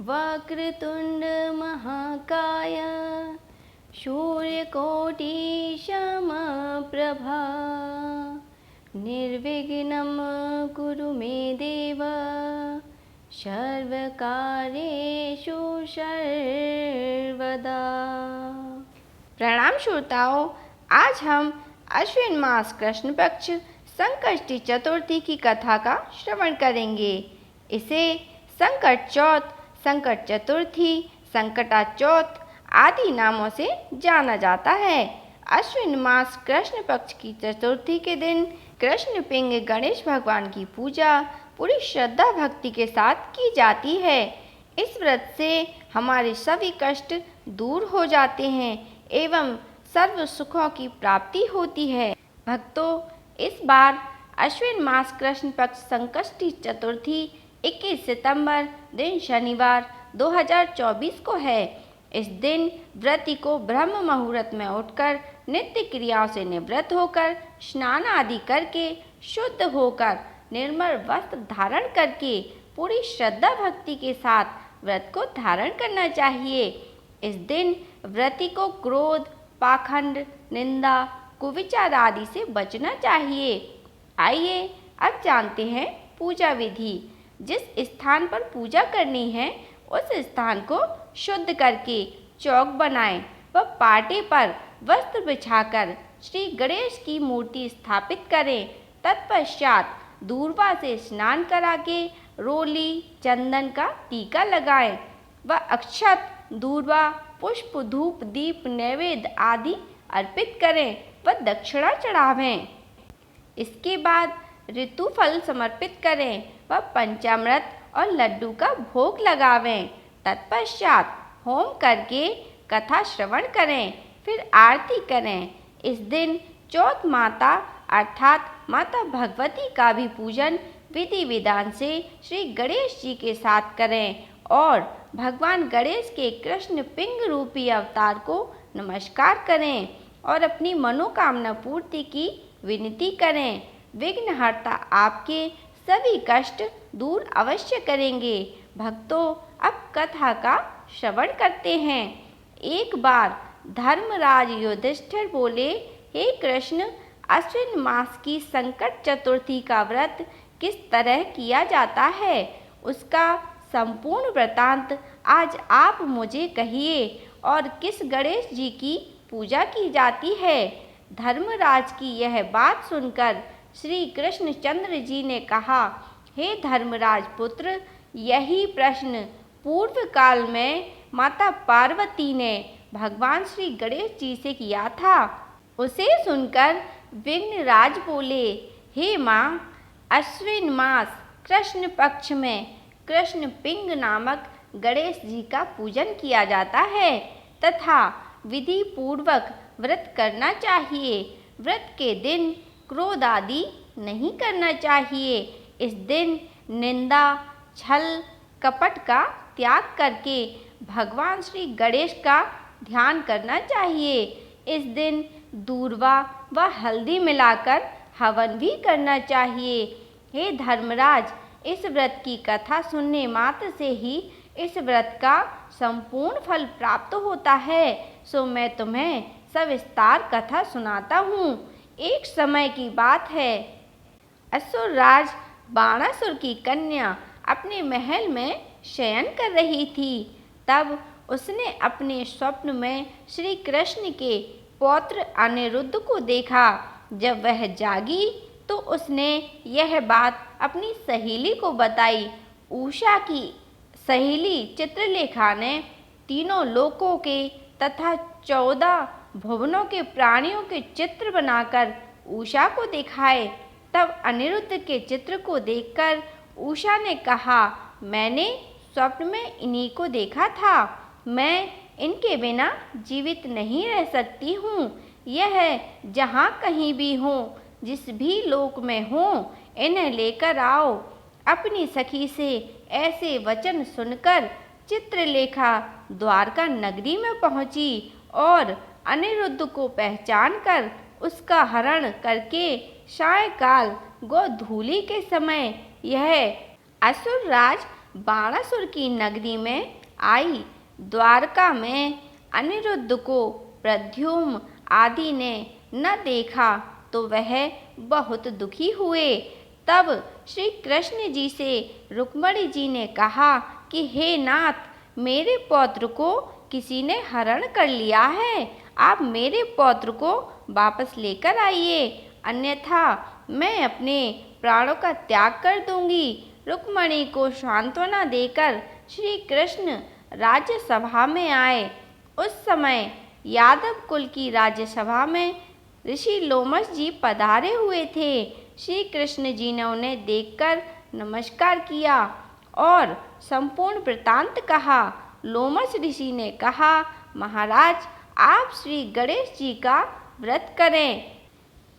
वक्रतुंड महाकाय सूर्यकोटि समप्रभा निर्विघ्नं कुरु मे देव सर्वकार्येषु सर्वदा। प्रणाम श्रोताओं, आज हम अश्विन मास कृष्ण पक्ष संकष्टी चतुर्थी की कथा का श्रवण करेंगे। इसे संकट चौथ, संकट चतुर्थी, संकटा चौथ आदि नामों से जाना जाता है। अश्विन मास कृष्ण पक्ष की चतुर्थी के दिन कृष्ण पिंग गणेश भगवान की पूजा पूरी श्रद्धा भक्ति के साथ की जाती है। इस व्रत से हमारे सभी कष्ट दूर हो जाते हैं एवं सर्व सुखों की प्राप्ति होती है। भक्तों, इस बार अश्विन मास कृष्ण पक्ष संकष्टी चतुर्थी 21 सितंबर दिन शनिवार 2024 को है। इस दिन व्रती को ब्रह्म मुहूर्त में उठकर नित्य क्रियाओं से निवृत्त होकर स्नान आदि करके शुद्ध होकर निर्मल वस्त्र धारण करके पूरी श्रद्धा भक्ति के साथ व्रत को धारण करना चाहिए। इस दिन व्रती को क्रोध, पाखंड, निंदा, कुविचार आदि से बचना चाहिए। आइए अब जानते हैं पूजा विधि। जिस स्थान पर पूजा करनी है उस स्थान को शुद्ध करके चौक बनाएं व पाटे पर वस्त्र बिछाकर श्री गणेश की मूर्ति स्थापित करें। तत्पश्चात दूर्वा से स्नान करा के रोली, चंदन का टीका लगाएं व अक्षत, दूर्वा, पुष्प, धूप, दीप, नैवेद्य आदि अर्पित करें व दक्षिणा चढ़ावें। इसके बाद ऋतु फल समर्पित करें व पंचामृत और लड्डू का भोग लगावें। तत्पश्चात होम करके कथा श्रवण करें, फिर आरती करें। इस दिन चौथ माता अर्थात माता भगवती का भी पूजन विधि विधान से श्री गणेश जी के साथ करें और भगवान गणेश के कृष्ण पिंग रूपी अवतार को नमस्कार करें और अपनी मनोकामना पूर्ति की विनती करें। विघ्नहर्ता आपके सभी कष्ट दूर अवश्य करेंगे। भक्तों, अब कथा का श्रवण करते हैं। एक बार धर्मराज युधिष्ठिर बोले, हे कृष्ण, अश्विन मास की संकट चतुर्थी का व्रत किस तरह किया जाता है, उसका संपूर्ण वृतांत आज आप मुझे कहिए और किस गणेश जी की पूजा की जाती है। धर्मराज की यह बात सुनकर श्री कृष्णचंद्र जी ने कहा, हे धर्मराज पुत्र, यही प्रश्न पूर्व काल में माता पार्वती ने भगवान श्री गणेश जी से किया था। उसे सुनकर विघ्नराज बोले, हे माँ, अश्विन मास कृष्ण पक्ष में कृष्ण पिंग नामक गणेश जी का पूजन किया जाता है तथा विधि पूर्वक व्रत करना चाहिए। व्रत के दिन क्रोध आदि नहीं करना चाहिए। इस दिन निंदा, छल, कपट का त्याग करके भगवान श्री गणेश का ध्यान करना चाहिए। इस दिन दूर्वा व हल्दी मिलाकर हवन भी करना चाहिए। हे धर्मराज, इस व्रत की कथा सुनने मात्र से ही इस व्रत का संपूर्ण फल प्राप्त होता है। सो मैं तुम्हें सविस्तार कथा सुनाता हूँ। एक समय की बात है, असुर राज बाणासुर की कन्या अपने महल में शयन कर रही थी। तब उसने अपने स्वप्न में श्री कृष्ण के पौत्र अनिरुद्ध को देखा। जब वह जागी तो उसने यह बात अपनी सहेली को बताई। उषा की सहेली चित्रलेखा ने तीनों लोकों के तथा 14 भुवनों के प्राणियों के चित्र बनाकर उषा को दिखाए। तब अनिरुद्ध के चित्र को देखकर उषा ने कहा, मैंने स्वप्न में इन्हीं को देखा था। मैं इनके बिना जीवित नहीं रह सकती हूँ। यह जहाँ कहीं भी हो, जिस भी लोक में हो, इन्हें लेकर आओ। अपनी सखी से ऐसे वचन सुनकर चित्रलेखा द्वारका नगरी में पहुँची और अनिरुद्ध को पहचान कर उसका हरण करके सायंकाल गोधूली के समय यह असुर राज बाणासुर की नगरी में आई। द्वारका में अनिरुद्ध को प्रद्युम्न आदि ने न देखा तो वह बहुत दुखी हुए। तब श्री कृष्ण जी से रुक्मणी जी ने कहा कि हे नाथ, मेरे पौत्र को किसी ने हरण कर लिया है। आप मेरे पौत्र को वापस लेकर आइए, अन्यथा मैं अपने प्राणों का त्याग कर दूंगी। रुक्मणी को सांत्वना देकर श्री कृष्ण राज्यसभा में आए। उस समय यादव कुल की राज्यसभा में ऋषि लोमश जी पधारे हुए थे। श्री कृष्ण जी ने उन्हें देखकर नमस्कार किया और संपूर्ण वृतांत कहा। लोमश ऋषि ने कहा, महाराज, आप श्री गणेश जी का व्रत करें,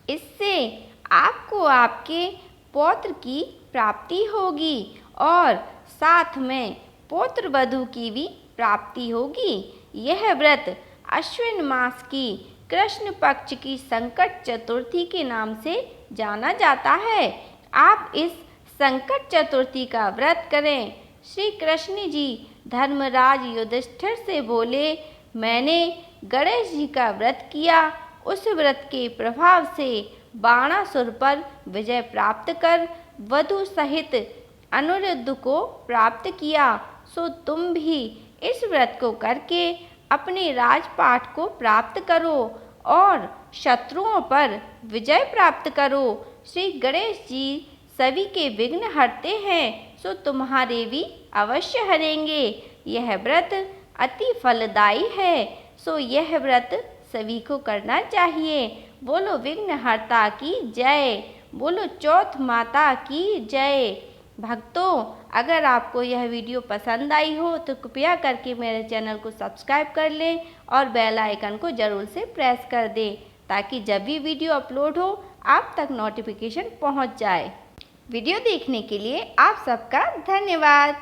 इससे आपको आपके पौत्र की प्राप्ति होगी और साथ में पौत्र वधू की भी प्राप्ति होगी। यह व्रत अश्विन मास की कृष्ण पक्ष की संकट चतुर्थी के नाम से जाना जाता है। आप इस संकट चतुर्थी का व्रत करें। श्री कृष्ण जी धर्मराज युधिष्ठिर से बोले, मैंने गणेश जी का व्रत किया, उस व्रत के प्रभाव से बाणासुर पर विजय प्राप्त कर वधु सहित अनिरुद्ध को प्राप्त किया। सो तुम भी इस व्रत को करके अपने राजपाट को प्राप्त करो और शत्रुओं पर विजय प्राप्त करो। श्री गणेश जी सभी के विघ्न हरते हैं, सो तुम्हारे भी अवश्य हरेंगे। यह व्रत अति फलदायी है, सो यह व्रत सभी को करना चाहिए। बोलो विघ्नहर्ता की जय, बोलो चौथ माता की जय। भक्तों, अगर आपको यह वीडियो पसंद आई हो तो कृपया करके मेरे चैनल को सब्सक्राइब कर लें और बेल आइकन को ज़रूर से प्रेस कर दें, ताकि जब भी वीडियो अपलोड हो आप तक नोटिफिकेशन पहुंच जाए। वीडियो देखने के लिए आप सबका धन्यवाद।